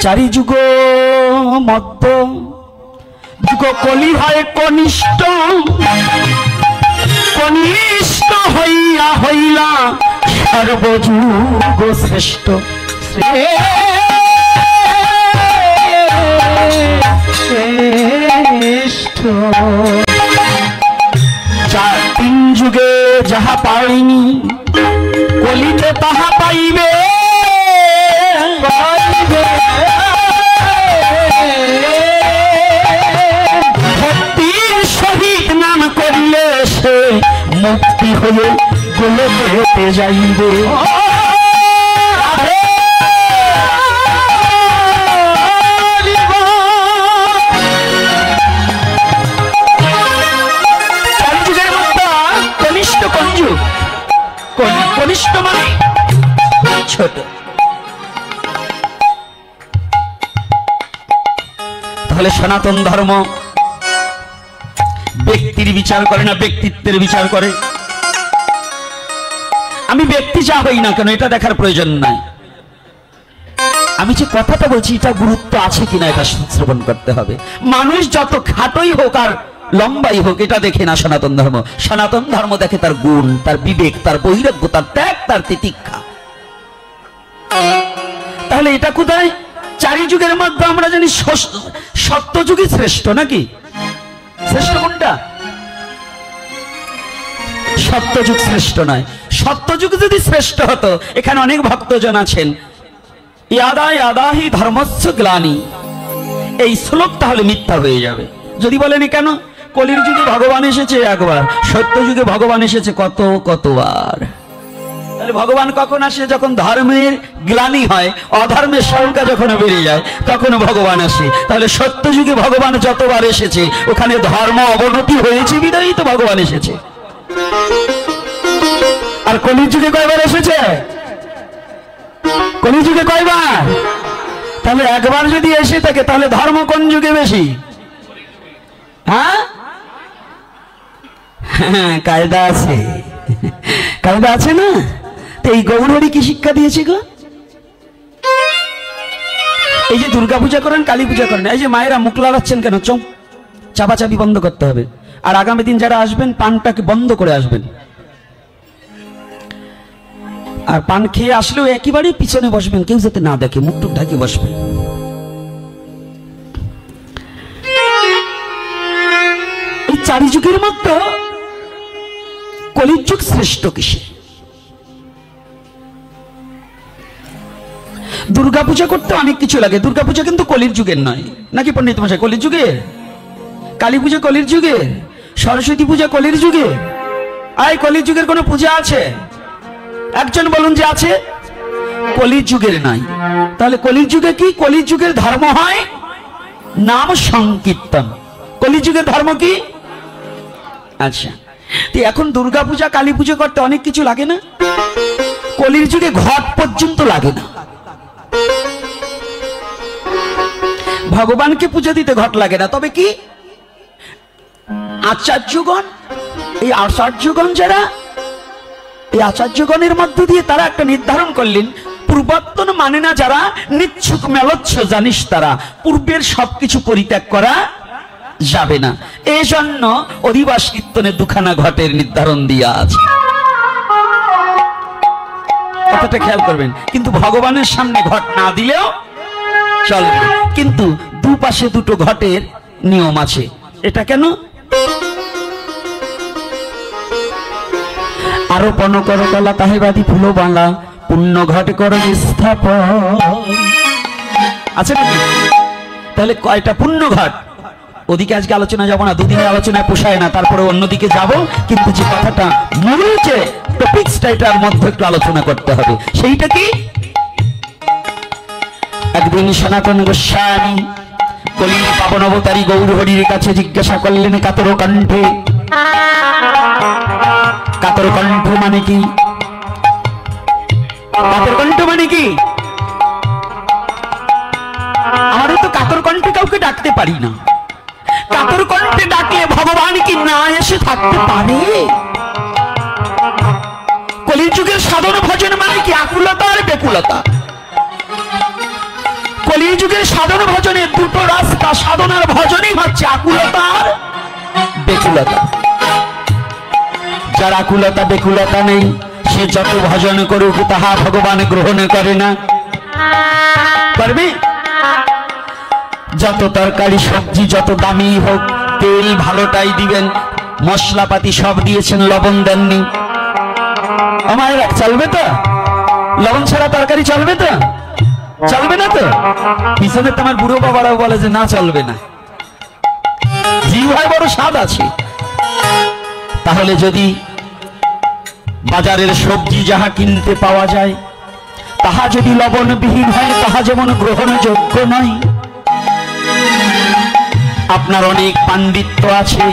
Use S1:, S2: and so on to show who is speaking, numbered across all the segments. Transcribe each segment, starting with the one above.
S1: চারি যুগ মধ্য যুগ কলি হয় কনিষ্ঠ, কনিষ্ঠ হইয়া হইলা সর্বযুগ শ্রেষ্ঠ। তিন যুগে যাহা পাইনি কলিতে তাহা পাইবে, ভক্তির সহিত নাম করিলে সে মুক্তি হয়ে গোলকে যাইবে। কনিষ্ঠ মানে ছোট। তাহলে সনাতন ধর্ম ব্যক্তির বিচার করে না, ব্যক্তিত্বের বিচার করে। আমি ব্যক্তি যা হই না কেন এটা দেখার প্রয়োজন নাই, আমি যে কথাটা বলছি এটা গুরুত্ব আছে কিনা এটা শ্রবণ করতে হবে। মানুষ যত খাটোই হোক আর লম্বাই হোক এটা দেখে না সনাতন ধর্ম। সনাতন ধর্ম দেখে তার গুণ, তার বিবেক, তার বৈরাগ্য, তার ত্যাগ, তার তিতিক্ষা। তাহলে এটা কোথায়? চারি যুগের মধ্যে আমরা জানি সত্যযুগই শ্রেষ্ঠ, নাকি? শ্রেষ্ঠ কোনটা? সত্যযুগ শ্রেষ্ঠ নয়। সত্যযুগ যদি শ্রেষ্ঠ হতো, এখানে অনেক ভক্তজন আছেন, ইয়াদা ইয়াদাহি ধর্মস্য গ্লানি, এই শ্লোক তাহলে মিথ্যা হয়ে যাবে। যদি বলেনি কেন? কলির যুগে ভগবান এসেছে একবার, সত্য যুগে ভগবান এসেছে কতবার। তাহলে ভগবান কখন আসে? যখন ধর্মের গ্লানি হয়, অধর্মের সংখ্যা যখন বেড়ে যায় তখন ভগবান আসে। তাহলে সত্য যুগে ভগবান যতবার এসেছে ওখানে ধর্ম অবনতি হয়েছে বিধায়ই তো ভগবান এসেছে। আর কলির যুগে কয়বার এসেছে? কলির যুগে কয়বার? তাহলে একবার যদি এসে থাকে তাহলে ধর্ম কোন যুগে বেশি? হ্যাঁ, কায়দা আছে, কায়দা আছে না? তো এই গৌরহরি কি শিক্ষা দিয়েছে গো? এই যে দুর্গা পূজা করেন, কালী পূজা করেন, এই যে মায়েরা মুখ লাগাচ্ছেন কেন? চাপাচাপি বন্ধ করতে হবে। আর আগামী দিন যারা আসবেন পানটাকে বন্ধ করে আসবেন। আর পান খেয়ে আসলেও একেবারে পিছনে বসবেন, কেউ যাতে না দেখে, মুখটুক ঢাকে বসবেন। এই চারি যুগের মধ্যে কলির যুগ শ্রেষ্ঠ কিসে? দুর্গা পূজা করতে অনেক কিছু লাগে, দুর্গা পূজা কিন্তু কলির যুগের নয়, নাকি পণ্ডিত মশাই? কলির যুগের। কালী পূজা কলির যুগে, সরস্বতী পূজা কলির যুগে। আই কলির যুগের কোন পূজা আছে? একজন বলুন যে আছে। কলির যুগের নাই। তাহলে কলির যুগে কি? কলির যুগের ধর্ম হয় নাম সংকীর্তন। কলির যুগের ধর্ম কি? আচ্ছা, তো এখন দুর্গা পূজা কালী পূজা করতে অনেক কিছু লাগে না? কলির যুগে ঘট পর্যন্ত লাগে না। ভগবানকে পূজা দিতে ঘট লাগে না, তবে কি আচার্যগণ, এই আচার্যগণ যারা, এই আচার্যগণের মধ্য দিয়ে তারা একটা নির্ধারণ করলেন, পূর্বাত্তন মানে না যারা, নিচ্ছুক মেলচ্ছ জানিস তারা, পূর্বের সবকিছু পরিত্যাগ করা যাবে না। এই জন্য অধিবাস কীর্তনে দুখানা ঘটের নির্ধারণ দিয়া আছে। কথাটা খেয়াল করবেন। কিন্তু ভগবানের সামনে ঘট না দিলেও চলবে, কিন্তু দুপাশে দুটো ঘটের নিয়ম আছে। এটা কেন? আরোপণ করো কলা তাহেবাদী ফুলো বাংলা, পুণ্য ঘট করো স্থাপন আছে নাকি? তাহলে কয়টা পুণ্য ঘট? ওদিকে আজকে আলোচনা যাবো না, দুদিনের আলোচনায় পোষায় না, তারপরে অন্যদিকে যাব। কিন্তু যে কথাটা মূল যে টপিকসটা, এটার মধ্যে একটু আলোচনা করতে হবে। সেইটা কি? একদিন সনাতন গোস্বামী কলির পাবন অবতারী গৌরহরির কাছে জিজ্ঞাসা করলেন কাতর কণ্ঠে। কাতর কণ্ঠ মানে কি? কাতর কণ্ঠ মানে কি? আমরা তো কাতর কণ্ঠে কাউকে ডাকতে পারি না। কাতর কণ্ঠে ডাকলে ভগবান কি না এসে থাকতে পারে? কলির যুগের সাধন ভজন মানে কি? আকুলতা আর বেকুলতা। কলিযুগের সাধন ভজনের দুটো রাস্তা, সাধনার ভজনই হচ্ছে আকুলতা আর বেকুলতা। যার আকুলতা বেকুলতা নেই সে যত ভজন করুক তাহা ভগবান গ্রহণ করে না। পারবে? যত তরকারি সবজি যত দামি হোক, তেল ভালোটাই দিবেন, মশলাপাতি সব দিয়েছেন, লবণ দেননি, আমার চলবে তো? লবণ ছাড়া তরকারি চলবে তো? চলবে না তো? পিছনে তোমার বুড়ো বাবারাও বলে যে না চলবে না, জিহ্বায় বড় স্বাদ আছে। তাহলে যদি বাজারের সবজি যাহা কিনতে পাওয়া যায় তাহা যদি লবণবিহীন হয় তাহা যেমন গ্রহণযোগ্য নয়। আপনার অনেক পাণ্ডিত্য আছে,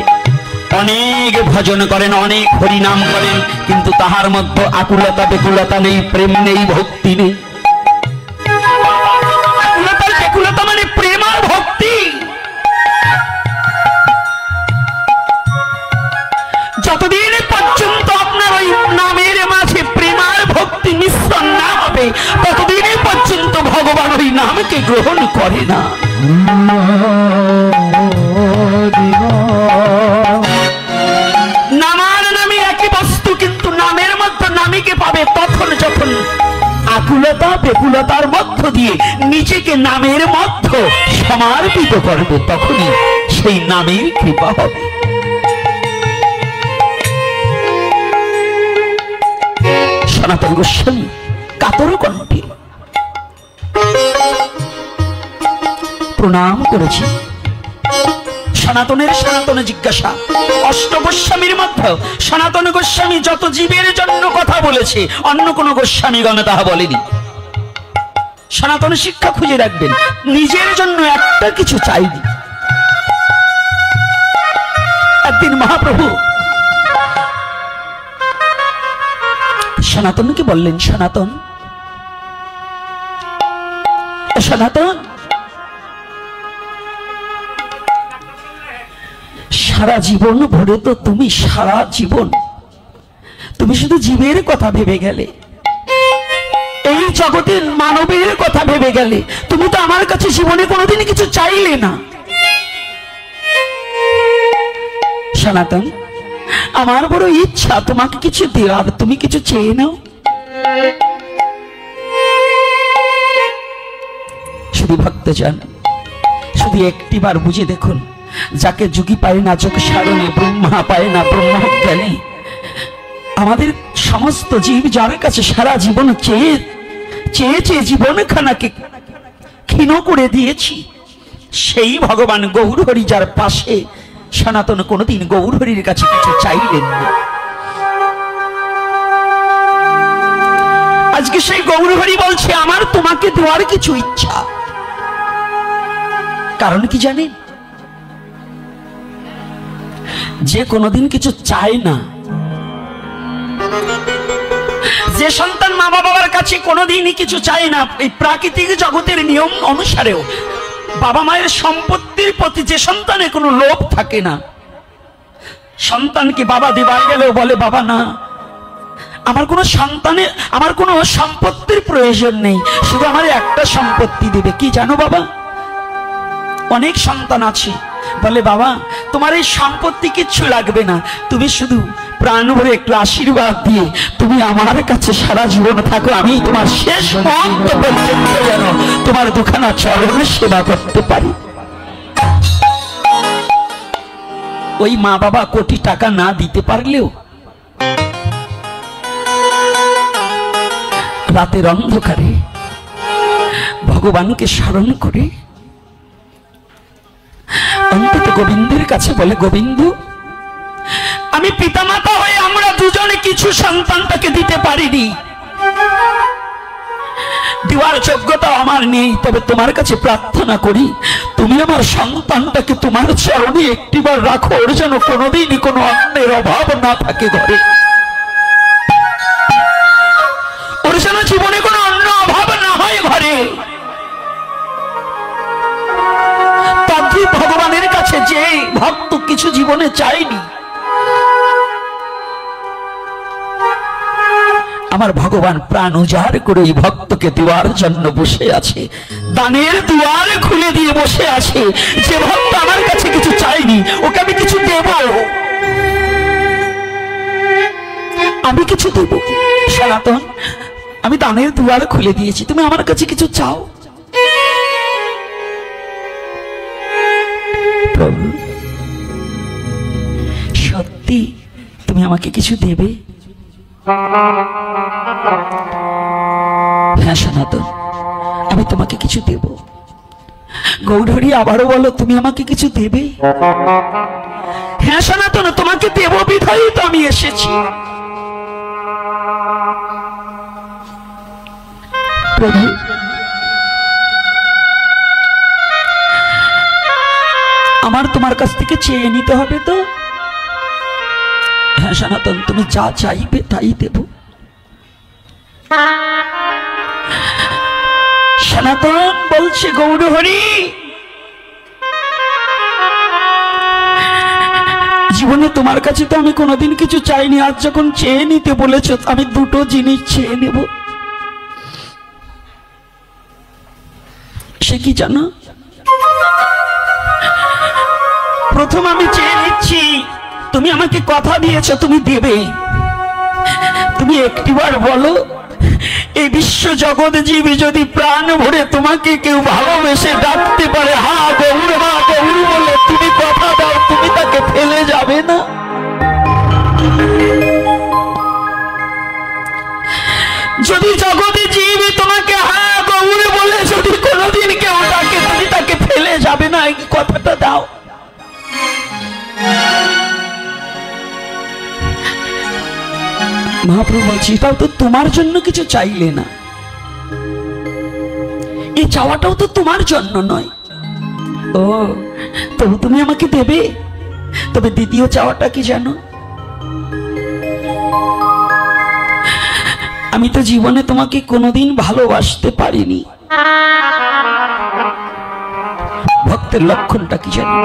S1: অনেক ভজন করেন, অনেক হরিনাম করেন, কিন্তু তাহার মধ্যে আকুলতা বেকুলতা নেই, প্রেম নেই, ভক্তি নেই। আকুলতা বেকুলতা মানে প্রেম আর ভক্তি। যতদিন পর্যন্ত আপনার ওই নামের মাঝে প্রেম আর ভক্তি মিশ্রণ না হবে ততদিন পর্যন্ত ভগবান ওই নামকে গ্রহণ করে না। নামার নামে একই বস্তু, কিন্তু নামের মধ্যে নামীকে পাবে তখন যখন আকুলতা বেকুলতার মধ্য দিয়ে নিজেকে নামের মধ্যে সমর্পিত করবে, তখনই সেই নামের কৃপা হবে। সনাতন গোস্বামী কাতর কণ্ঠে প্রণাম করেছি। সনাতনে জিজ্ঞাসা, অষ্ট গোস্বামীর মধ্যে সনাতন গোস্বামী যত জীবের জন্য কথা বলেছে অন্য কোন গোস্বামীগণ তাহা বলেনি। সনাতন শিক্ষা খুঁজে রাখবেন, নিজের জন্য একটা কিছু চাইনি। একদিন মহাপ্রভু সনাতনকে বললেন, সনাতন সনাতন, সারা জীবন ভরে তো তুমি সারা জীবন তুমি শুধু জীবের কথা ভেবে গেলে, এই জগতের মানবের কথা ভেবে গেলে, তুমি তো আমার কাছে জীবনে কোনোদিন কিছু চাইলে না। সনাতন, আমার বড় ইচ্ছা তোমাকে কিছু দেওয়ার, তুমি কিছু চেয়ে নাও। শুধু ভক্তজন, শুধু একটিবার বুঝে দেখুন, যাকে যোগী পায় না যোগ সারণে, ব্রহ্মা পায় না ব্রহ্ম জ্ঞানে, আমাদের সমস্ত জীব যার কাছে সারা জীবন চেয়ে চেয়ে জীবনখানাকে ক্ষীণ করে দিয়েছি, সেই ভগবান গৌরহরি যার পাশে, সনাতন কোনদিন গৌরহরির কাছে কিছু চাইলেন না। আজকে সেই গৌরহরি বলছে আমার তোমাকে দেওয়ার কিছু ইচ্ছা। কারণ কি জানেন? যে কোনদিন কিছু চায় না, যে সন্তান মা বাবার কাছে কোনদিনই কিছু চায় না, এই প্রাকৃতিক জগতের নিয়ম অনুসারেও বাবা মায়ের সম্পত্তির প্রতি যে সন্তানের কোনো লোভ থাকে না, সন্তানকে বাবা দেবার গেলেও বলে বাবা না, আমার কোনো সন্তানের, আমার কোনো সম্পত্তির প্রয়োজন নেই, শুধু আমার একটা সম্পত্তি দেবে। কি জানো বাবা? অনেক সন্তান আছে বলে বাবা তোমার এই সম্পত্তি কিচ্ছু লাগবে না, তুমি শুধু প্রাণ ভরে একটু আশীর্বাদ দিয়ে তুমি আমার কাছে সারা জীবন থাকো, আমি তোমার শেষ মুহূর্ত পর্যন্ত যেন তোমার দুখানা চরণে সেবা করতে পারি। ওই মা বাবা কোটি টাকা না দিতে পারলেও রাতের অন্ধকারে ভগবানকে স্মরণ করে অন্তত গোবিন্দের কাছে বলে, গোবিন্দ আমি পিতামাতা হয়ে আমরা দুজনে কিছু সন্তান তাকে দিতে পারিনি, দেওয়ার যোগ্যতা আমার নেই, তবে তোমার কাছে প্রার্থনা করি তুমি আমার সন্তানটাকে তোমার চরণে একটিবার রাখো, ওর যেন কোনোদিনই কোনো অন্যের অভাব না থাকে ঘরে, ওর যেন জীবনে কোনো অন্য অভাব না হয় ঘরে। ভগবানের কাছে যে ভক্ত কিছু জীবনে চাইনি, আমার ভগবান প্রাণ উজাড় করে এই ভক্ত ভক্তকে দেওয়ার জন্য বসে আছে, দানের দুয়ার খুলে দিয়ে বসে আছে। যে ভক্ত আমার কাছে কিছু চাইনি, ওকে আমি কিছু দেব, আমি কিছু দেব। সনাতন, আমি দানের দুয়ার খুলে দিয়েছি, তুমি আমার কাছে কিছু চাও। প্রভু, সত্যি তুমি আমাকে কিছু দেবে? হ্যাঁ সনাতন, আমি তোমাকে কিছু দেব। গৌরহরি, আবারও বলো, তুমি আমাকে কিছু দেবে? হ্যাঁ সনাতন, তোমাকে দেব বিধায় তো আমি এসেছি। প্রভু, আমার তোমার কাছ থেকে চেয়ে নিতে হবে তো? হ্যাঁ সনাতন, তুমি যা চাইবে তাই দেব। সনাতন বলছে, গৌরহরি, জীবনে তোমার কাছে তো আমি কোনোদিন কিছু চাইনি, আজ যখন চেয়ে নিতে বলেছ আমি দুটো জিনিস চেয়ে নেব। সে কি জানো? প্রথম আমি চেয়ে নিচ্ছি, তুমি আমাকে কথা দিয়েছ তুমি দেবে। তুমি একটিবার বলো, এই বিশ্ব জগৎ জীবী যদি প্রাণ ভরে তোমাকে কেউ ভালোবেসে ডাকতে পারে, হা গৌর মা গৌর বলে, তুমি কথা দাও তুমি তাকে ফেলে যাবে না। যদি জগতে জীবী তোমাকে হা গৌর বলে যদি কোনোদিন কেউ ডাকে, তুমি তাকে ফেলে যাবে না, এই কথাটা দাও। মহাপ্রভু বলছি, তাও তো তোমার জন্য কিছু চাইলে না, এই চাওয়াটাও তো তোমার জন্য নয়। ও, তবু তুমি আমাকে দেবে। তবে দ্বিতীয় চাওয়াটা কি জানো? আমি তো জীবনে তোমাকে কোনোদিন ভালোবাসতে পারিনি। ভক্তের লক্ষণটা কি জানো?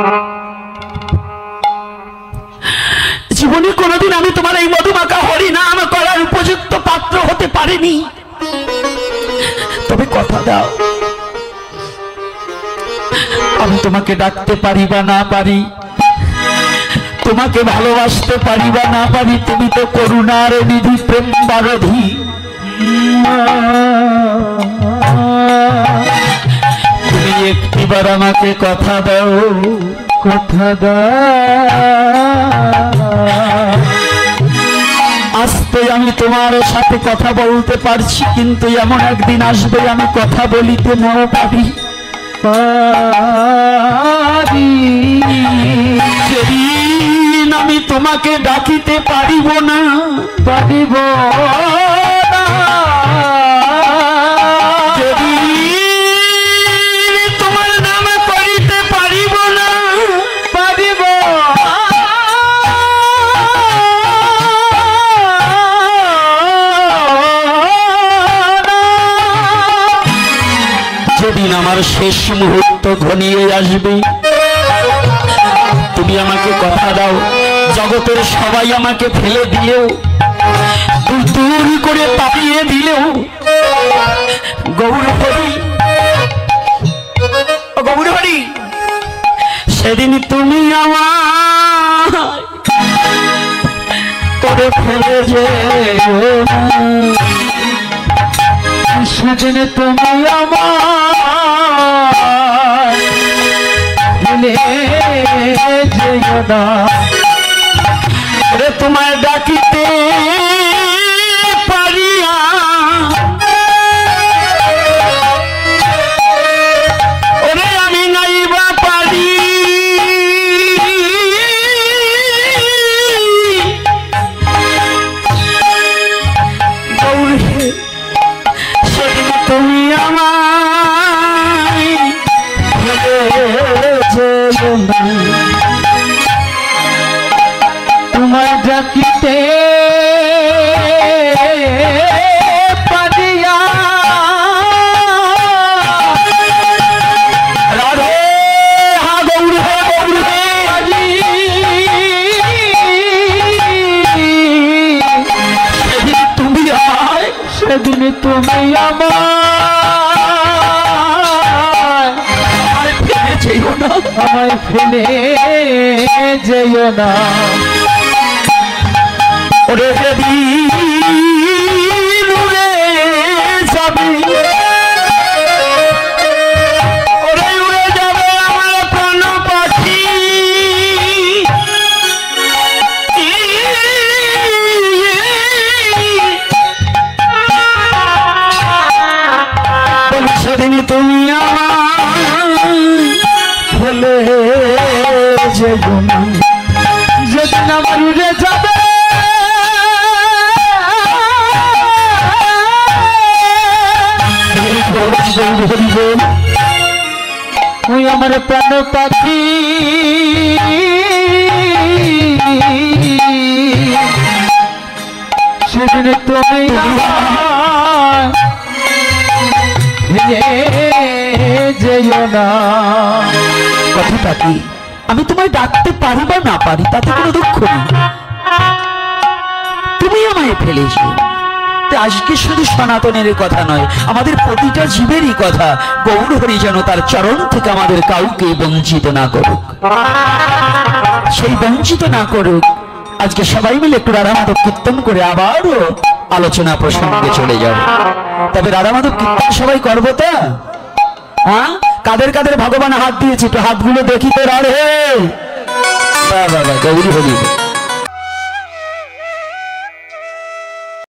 S1: জীবনে কোনোদিন আমি তোমার এই মধুমাখা হরি নাম করার উপযুক্ত পাত্র হতে পারিনি। তবে কথা দাও, আমি তোমাকে ডাকতে পারি বা না পারি, তোমাকে ভালোবাসতে পারি বা না পারি, তুমি তো করুণার নিধি প্রেম বারধি। তুমি একটিবার আমাকে কথা দাও, কথা দাও। আজকে আমি তোমার সাথে কথা বলতে পারছি, কিন্তু এমন একদিন আসবে আমি কথা বলিতে নাও পারি। যেদিন আমি তোমাকে ডাকিতে পারিব না, পারিব না, যেদিন তোমার নাম করিতে পারিব না, পারিব যেদিন আমার শেষ মুহূর্ত ঘনিয়ে আসবে, তুমি আমাকে কথা দাও। জগতের সবাই আমাকে ফেলে দিলেও, দূর করে তাড়িয়ে দিলেও, গৌরহরি, গৌরহরি, সেদিন তুমি আমার করে ফেলে যেও না, সেদিন তুমি আমার ভুলে যেও না। রে তোমায় ডাকিতে পারিয়া ওরে আমি নাইবা পারি, সেদিন তুমি আমায় ভুলে যেও না।
S2: আমায় ফেলে যেও না
S1: ওরে যেদিন উড়ে যাবি ওরে উড়ে যাবে আমার প্রাণ পাখি সেদিন তুমি আমায় ফেলে যেও না
S2: যেদিন আমার উড়ে যাবে ওই আমার প্রাণ পাখি সেদিন তুমি যেও না।
S1: কথাটা কি আমি তোমায় ডাকতে পারি বা না পারি তাতে কোনো দুঃখ নেই, তুমি আমায় ফেলেছো। আজকে শুধু সনাতনের কথা নয়, আমাদের প্রতিটা জীবেরই কথা। গৌর হরি যেন তার চরণ থেকে আমাদের কাউকে বঞ্চিত না করুক, সেই বঞ্চিত না করুক। আজকে সবাই মিলে একটু রাধা মাধব কীর্তন করে আবারও আলোচনা প্রসঙ্গে চলে যাবে। তবে রাধা মাধব কীর্তন সবাই করবো তো? হ্যাঁ, কাদের কাদের ভগবান হাত দিয়েছে একটু হাতগুলো দেখি তো। রাধে বাবা গৌরী হরি।